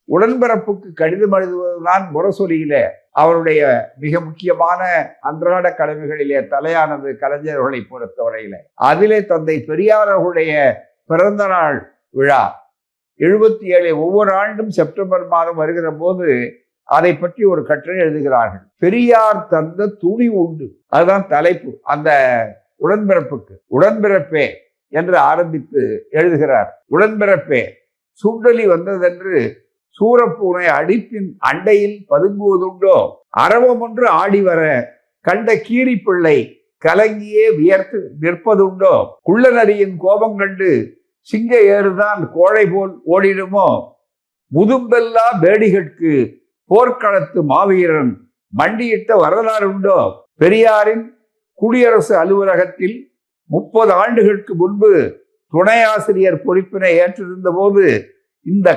உடன்பிறப்புக்கு கடிதம் எழுதுவதுதான் முரசொலியில அவருடைய மிக முக்கியமான அன்றாட கடமைகளிலே தலையானது. கலைஞர்களை பொறுத்தவரையில அதிலே தந்தை பெரியார் அவருடைய பிறந்த நாள் விழா 77 ஒவ்வொரு ஆண்டும் செப்டம்பர் மாதம் வருகிற போது அதை பற்றி ஒரு கட்டுரை எழுதுகிறார்கள். பெரியார் தந்த துணி உண்டு, அதுதான் தலைப்பு. அந்த உடன்பிறப்புக்கு உடன்பிறப்பே என்று ஆரம்பித்து எழுதுகிறார். உடன்பிறப்பே, சுண்டலி வந்ததென்று சூரப்பூனை அடிப்பின் அண்டையில் பதுங்குவதுண்டோ, அரவம் ஒன்று ஆடி வர கண்ட கீரி பிள்ளை கலங்கியே வியர்த்து நிற்பதுண்டோ, குள்ளநரியின் கோபம் கண்டு சிங்க ஏறுதான் கோழை போல் ஓடிடுமோ, முதும்பெல்லா பேடிகட்கு போர்க்களத்து மாவீரன் மண்டியிட்ட வரலாறு உண்டோ, பெரியாரின் குடியரசு அலுவலகத்தில் 30 ஆண்டுகளுக்கு முன்பு துணை ஆசிரியர் பொறுப்பினை ஏற்றிருந்த போது இந்த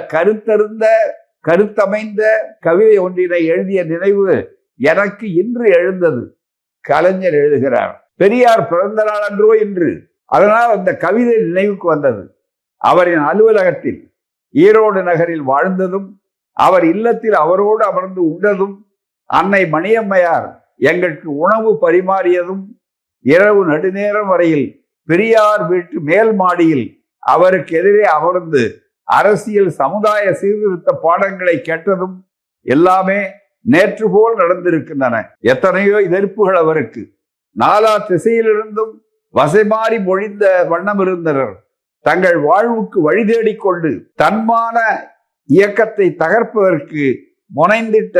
கருத்தமைந்த கவிதை ஒன்றினை எழுதிய நினைவு எனக்கு இன்று எழுந்தது. கலைஞர் எழுதுகிறார். பெரியார் பிறந்த நாள் அன்றோ இன்று, அதனால் அந்த கவிதை நினைவுக்கு வந்தது. அவரின் அலுவலகத்தில் ஈரோடு நகரில் வாழ்ந்ததும், அவர் இல்லத்தில் அவரோடு அமர்ந்து உண்டதும், அன்னை மணியம்மையார் எங்களுக்கு உணவு பரிமாறியதும், இரவு நடுநேரம் வரையில் பெரியார் வீட்டு மேல் மாடியில் அவருக்கு எதிரே அமர்ந்து அரசியல் சமுதாய சீர்திருத்த பாடங்களை கேட்டதும் எல்லாமே நேற்று போல் நடந்திருக்கின்றன. எத்தனையோ எதிர்ப்புகள் அவருக்கு நாலா திசையிலிருந்தும் வசைமாறி மொழிந்த வண்ணம் இருந்தனர். தங்கள் வாழ்வுக்கு வழி தேடிக்கொண்டு தன்மான இயக்கத்தை தகர்ப்பதற்கு முனைந்திட்ட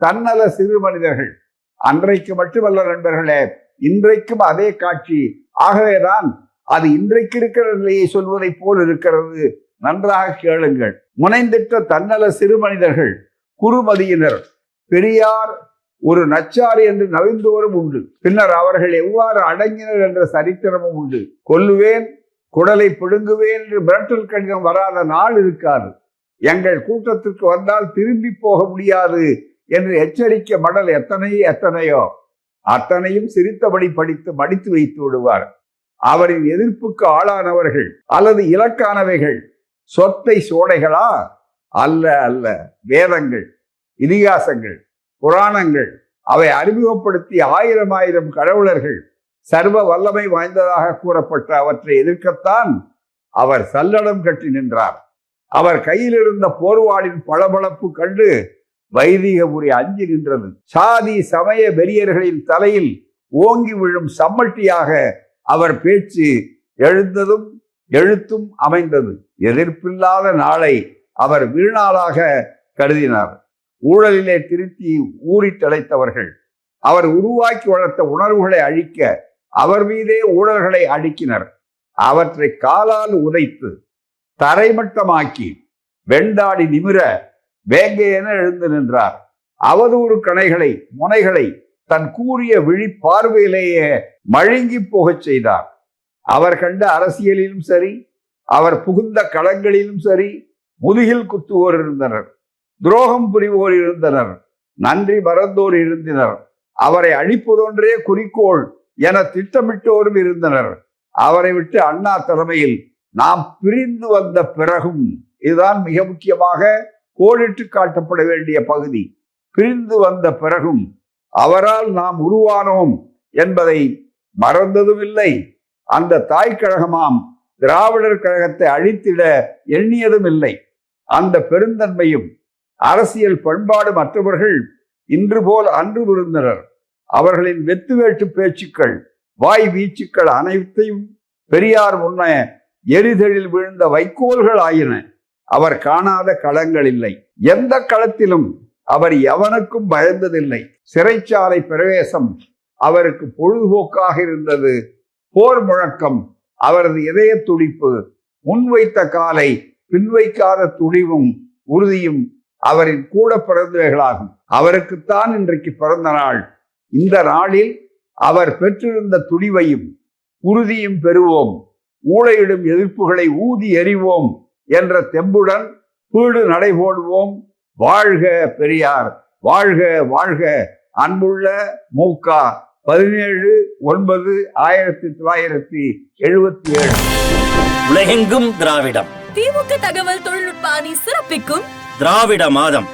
தன்னல சிறு மனிதர்கள். அன்றைக்கு மட்டுமல்ல நண்பர்களே, இன்றைக்கும் அதே காட்சி. ஆகவேதான் அது இன்றைக்கு இருக்கிற நிலையை சொல்வதை போல் இருக்கிறது. நன்றாக கேளுங்கள். முனைந்திட்ட தன்னல சிறு மனிதர்கள், குறுமதியினர், பெரியார் ஒரு நச்சாறு என்று நவிந்தோறும் உண்டு. பின்னர் அவர்கள் எவ்வாறு அடங்கினர் என்ற சரித்திரமும் உண்டு. கொல்லுவேன், குடலை பிடுங்குவேன் என்று மிரட்டல் கடிதம் வராத நாள் இருக்காது. எங்கள் கூட்டத்திற்கு வந்தால் திரும்பி போக முடியாது என்று எச்சரிக்கை மடல் எத்தனையோ அத்தனையும் சிரித்தபடி படித்து மடித்து வைத்து விடுவார். அவரின் எதிர்ப்புக்கு ஆளானவர்கள் அல்லது இலக்கானவைகள் சொத்தை சோடைகளா? அல்ல, வேதங்கள், இதிகாசங்கள், புராணங்கள், அவை அறிமுகப்படுத்திய 1000 கடவுளர்கள், சர்வ வல்லமை வாய்ந்ததாக கூறப்பட்ட அவற்றை எதிர்க்கத்தான் அவர் சல்லடம் கட்டி நின்றார். அவர் கையில் இருந்த போர்வாளின் பளபளப்பு கண்டு வைதிகபுரி அஞ்சி நின்றது. சாதி சமய வெறியர்களின் தலையில் ஓங்கி விழும் சம்மட்டியாக அவர் பேச்சு எழுத்தும் அமைந்தது. எதிர்ப்பில்லாத நாளை அவர் வீழ்நாளாக கருதினார். ஊழலிலே திருத்தி ஊறி திளைத்தவர்கள் அவர் உருவாக்கி வளர்த்த உணர்வுகளை அழிக்க அவர் மீதே ஊழல்களை அடுக்கினர். அவற்றை காலால் உதைத்து தரைமட்டமாக்கி வெண்டாடி நிமிர வேங்கையென எழுந்து நின்றார். அவதூறு முனைகளை தன் கூறிய விழி பார்வையிலேயே மழுங்கி போகச் செய்தார். அவர் கண்ட அரசியலிலும் சரி, அவர் புகுந்த களங்களிலும் சரி, முதுகில் குத்துவோர் இருந்தனர், துரோகம் புரிவோர் இருந்தனர், நன்றி மறந்தோர் இருந்தனர், அவரை அழிப்பதொன்றே குறிக்கோள் என திட்டமிட்டோரும் இருந்தனர். அவரை விட்டு அண்ணா தலைமையில் நாம் பிரிந்து வந்த பிறகும், இதுதான் மிக முக்கியமாக கோடிட்டு காட்டப்பட வேண்டிய பகுதி, பிரிந்து வந்த பிறகும் அவரால் நாம் உருவானோம் என்பதை மறந்ததும் இல்லை. அந்த தாய் கழகமாம் திராவிடர் கழகத்தை அழித்திட எண்ணியதும் இல்லை. அந்த பெருந்தன்மையும் அரசியல் பண்பாடு மற்றவர்கள் இன்று போல் அன்று இருந்தனர். அவர்களின் வெத்து வேட்டு பேச்சுக்கள், வாய் வீச்சுக்கள் அனைத்தையும் பெரியார் முன்ன எரிதழில் விழுந்த வைக்கோல்கள் ஆயின. அவர் காணாத களங்கள் இல்லை. எந்த களத்திலும் அவர் எவனுக்கும் பயந்ததில்லை. சிறைச்சாலை பிரவேசம் அவருக்கு பொழுதுபோக்காக இருந்தது. போர் முழக்கம் அவரது இதய துடிப்பு. முன்வைத்த காலை பின்வைக்காத துணிவும் உறுதியும் அவரின் கூட பிறந்தவைகளாகும். அவருக்குத்தான் இன்றைக்கு பிறந்த நாள். இந்த நாளில் அவர் பெற்றிருந்த துணிவையும் உறுதியும் பெறுவோம். ஊழையிடும் எதிர்ப்புகளை ஊதி எறிவோம் என்ற தெம்புடன் பீடு நடைபோடுவோம். வாழ்க பெரியார், வாழ்க வாழ்க. அன்புள்ள மு.க. 17/9/1977. உலகெங்கும் திராவிடம். திமுக தகவல் தொழில்நுட்ப அணி சிறப்பிக்கும் திராவிட மாதம்